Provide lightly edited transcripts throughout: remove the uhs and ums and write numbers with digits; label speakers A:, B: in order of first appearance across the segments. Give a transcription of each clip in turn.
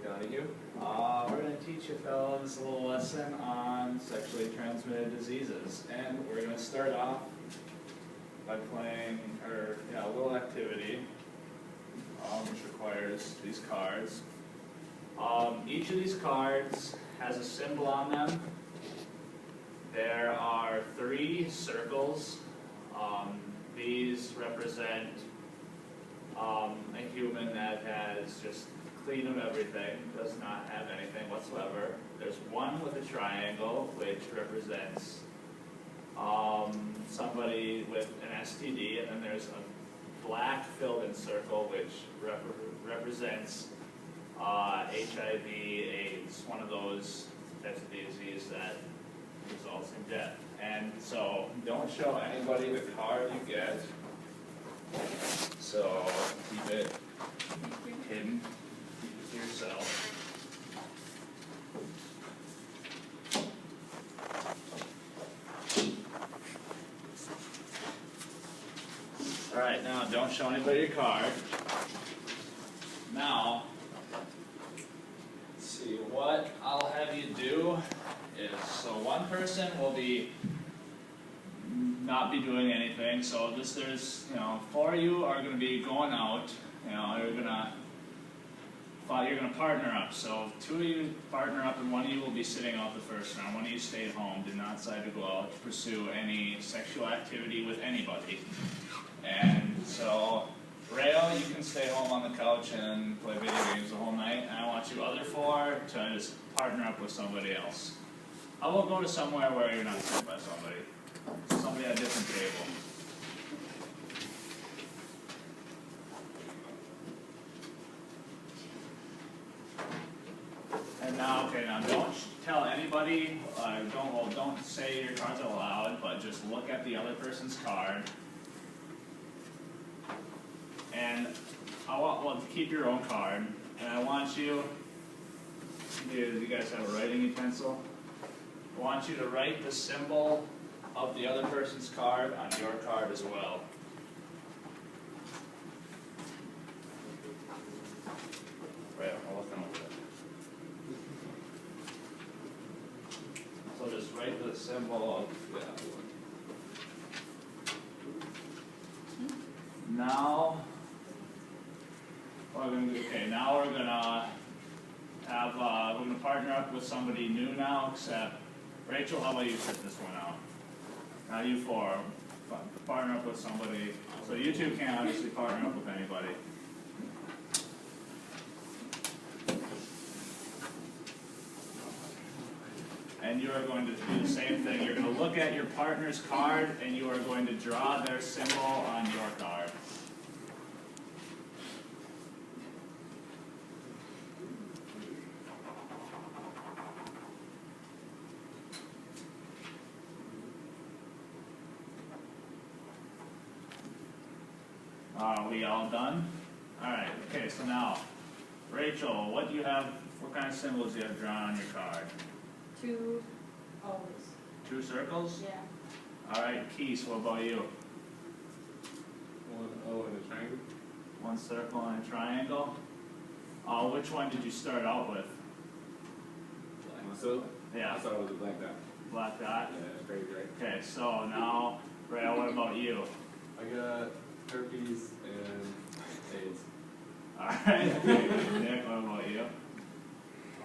A: Donahue.
B: We're going to teach you fellas a little lesson on sexually transmitted diseases, and we're going to start off by playing a little activity, which requires these cards. Each of these cards has a symbol on them. There are 3 circles. These represent a human that has just clean of everything, does not have anything whatsoever. There's one with a triangle, which represents somebody with an STD, and then there's a black filled-in circle, which represents HIV, AIDS, one of those types of disease that results in death. And so, don't show anybody the card you get. So, keep it hidden. Keep it to yourself. Alright, now don't show anybody your card. Now, let's see, what I'll have you do is, so one person will not be doing anything, so there's 4 of you are going to be going out, you're going to partner up, so 2 of you partner up and 1 of you will be sitting out the first round. 1 of you stayed home, did not decide to go out to pursue any sexual activity with anybody. And so, Rayo, you can stay home on the couch and play video games the whole night, and I want you other 4 to just partner up with somebody else. I will go to somewhere where you're not sitting by somebody at a different table. And now, don't tell anybody, don't say your cards out loud, but just look at the other person's card. And keep your own card, and I want you guys have a writing utensil? I want you to write the symbol of the other person's card on your card as well. Right, I'll look over it. So just write the symbol of Now, what we're going to do, now we're going to have, we're going to partner up with somebody new now, except, Rachel, how about you sit this one out? Now you 4, partner up with somebody, so you 2 can't obviously partner up with anybody. And you are going to do the same thing. You're going to look at your partner's card, and you are going to draw their symbol on your card. Are we all done? Alright, okay, so now, Rachel, what kind of symbols do you have drawn on your card?
C: 2 O's.
B: 2 circles?
C: Yeah.
B: Alright, Keith, what about you?
A: 1 O and a triangle.
B: 1 circle and a triangle. Which one did you start out with?
A: Myself?
B: Yeah.
A: I started with a black dot.
B: Black dot?
A: Yeah, that's crazy, right?
B: Okay, so now, Rael, what about you?
A: I got herpes and AIDS.
B: Alright, Nick, what about you?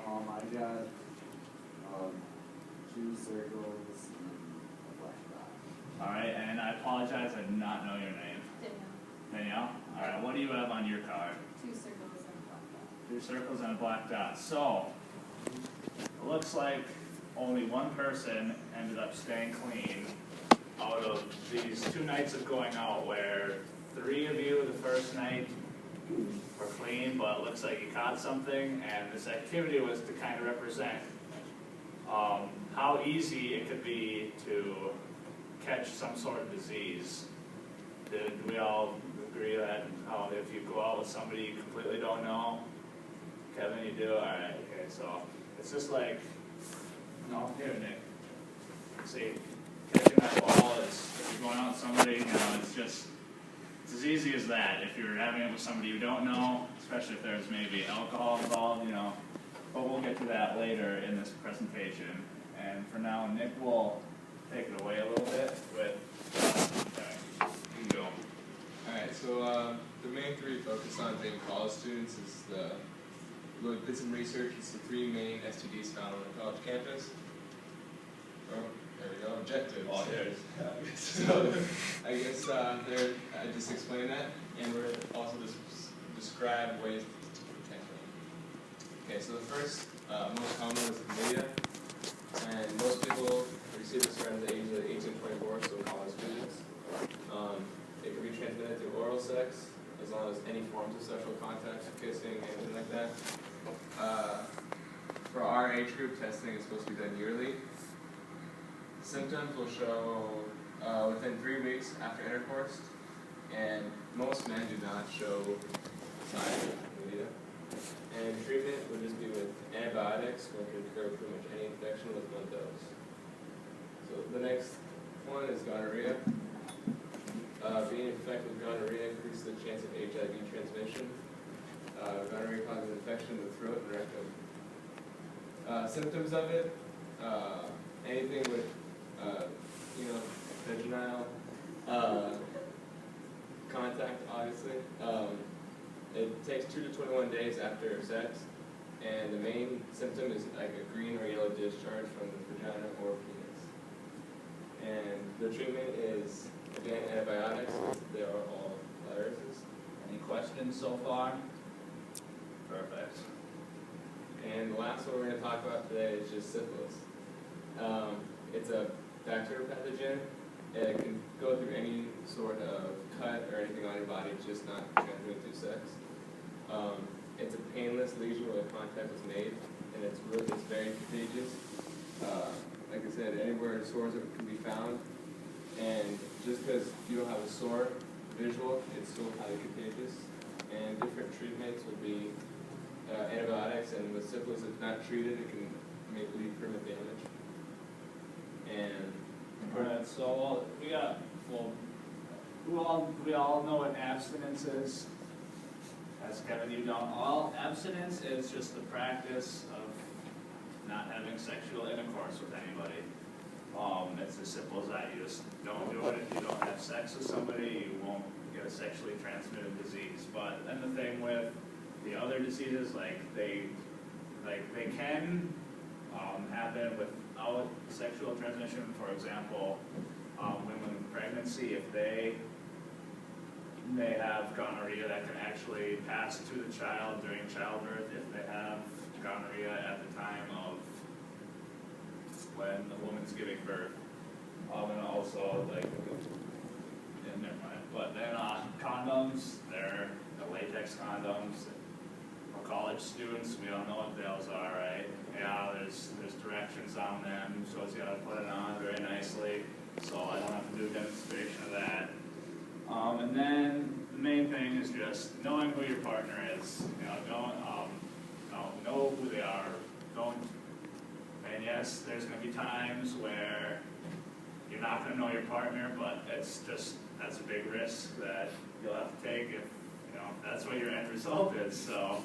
D: I got 2 circles and a black dot.
B: Alright, and I apologize, I did not know your name. Danielle? Alright, what do you have on your card?
C: 2 circles and a black dot.
B: 2 circles and a black dot. So, it looks like only 1 person ended up staying clean out of these 2 nights of going out, where 3 of you the first night were clean, but it looks like you caught something, and this activity was to kind of represent how easy it could be to catch some sort of disease. Did we all agree that if you go out with somebody you completely don't know? Kevin, you do? Alright, okay, so it's just like, here, Nick. See, catching that ball is, if you're going out with somebody, it's just it's as easy as that. If you're having it with somebody you don't know, especially if there's maybe alcohol involved, but we'll get to that later in this presentation. And for now, Nick will take it away a little bit with, okay, you can go.
E: Alright, so the main three focus on being college students is we did some research. It's the three main STDs found on the college campus. Oh, there we go, objectives.
B: Oh, there it is.
E: So, I guess I just explained that, and we're also just describe ways to protect them. Okay, so the first, most common is chlamydia, and most people receive this around the age of 18 to 24, so college students. It can be transmitted through oral sex, as long as any forms of sexual contact, kissing, anything like that. For our age group, testing is supposed to be done yearly. Symptoms will show within 3 weeks after intercourse, and most men do not show signs of chlamydia. And treatment would just be with antibiotics, which can cure pretty much any infection with one dose. So the next one is gonorrhea. Being infected with gonorrhea increases the chance of HIV transmission. Gonorrhea causes infection in the throat and rectum. Symptoms of it, anything with, vaginal contact, obviously. It takes 2 to 21 days after sex, and the main symptom is like a green or yellow discharge from the vagina or penis. And the treatment is, again, antibiotics. They are all viruses.
B: Any questions so far? Perfect.
E: And the last one we're going to talk about today is just syphilis. It's a bacterial pathogen. It can go through any sort of cut or anything on your body, just not transmitted through sex. It's a painless lesion where the contact was made, and it's very contagious. Like I said, anywhere sores can be found, and just because you don't have a sore visual, it's still highly contagious. And different treatments would be antibiotics, and with syphilis, if not treated, it can lead permanent damage. And
B: Alright, so we all know what abstinence is. As Kevin, you don't. All abstinence is just the practice of not having sexual intercourse with anybody. It's as simple as that. You just don't do it. If you don't have sex with somebody, you won't get a sexually transmitted disease. But then the thing with the other diseases, they can happen without sexual transmission. For example, women with pregnancy, if they have gonorrhea, that can actually pass to the child during childbirth if they have gonorrhea at the time of when the woman's giving birth. And also, never mind. But then condoms, they're the latex condoms. For college students, we all know what those are, right? Yeah, there's directions on them, shows you how to put it on very nicely, so I don't have to do a demonstration of that. And then the main thing is just knowing who your partner is. Know who they are. And yes, there's going to be times where you're not going to know your partner, but that's a big risk that you'll have to take if that's what your end result is. So,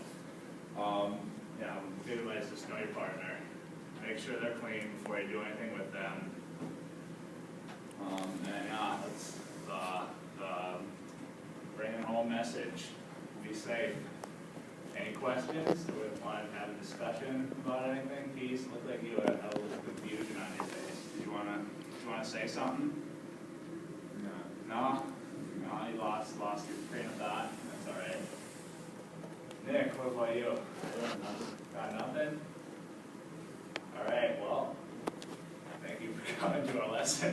B: good advice is know your partner. Make sure they're clean before you do anything with them. That's the bringing home message. Be safe. Any questions? Do we want to have a discussion about anything? Keith, looked like you had a little confusion on your face. Did you want to say something? No? No, you lost your train of thought. That's all right. Nick, what about you? Got nothing? All right, well, thank you for coming to our lesson.